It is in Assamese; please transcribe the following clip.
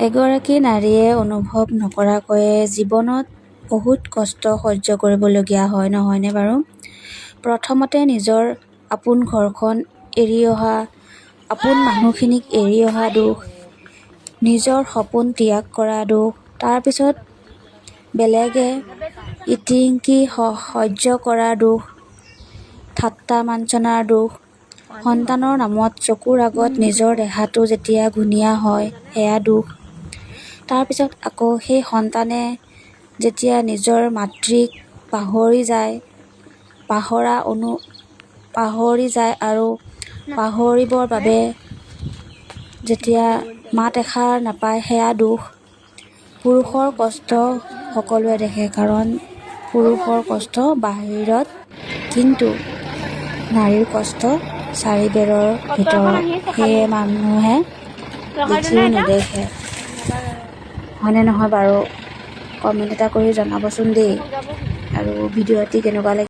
এগৰাকী নাৰীয়ে অনুভৱ নকৰাকৈয়ে জীৱনত বহুত কষ্ট সহ্য কৰিবলগীয়া হয়, নহয়নে বাৰু? প্ৰথমতে নিজৰ আপোন ঘৰখন এৰি অহা, আপোন মানুহখিনিক এৰি অহা দুখ, নিজৰ সপোন ত্যাগ কৰা দুখ, তাৰপিছত বেলেগে ইতিংকি সহ্য কৰা দুখ, ঠাট্টা মাঞ্চনাৰ দুখ, সন্তানৰ নামত চকুৰ আগত নিজৰ দেহাটো যেতিয়া ঘূণীয়া হয় সেয়া দুখ, তাৰপিছত আকৌ সেই সন্তানে যেতিয়া নিজৰ মাতৃক পাহৰি যায় আৰু পাহৰিবৰ বাবে যেতিয়া মাত এষাৰ নাপায় সেয়া দুখ। পুৰুষৰ কষ্ট সকলোৱে দেখে, কাৰণ পুৰুষৰ কষ্ট বাহিৰত, কিন্তু নাৰীৰ কষ্ট চাৰিবেৰৰ ভিতৰত, সেয়ে মানুহে দেখিও নেদেখে। হয়নে নহয় বাৰু? কমেণ্ট এটা কৰি জনাবচোন দেই। আৰু ভিডিঅ'টি কেনেকুৱা লাগিল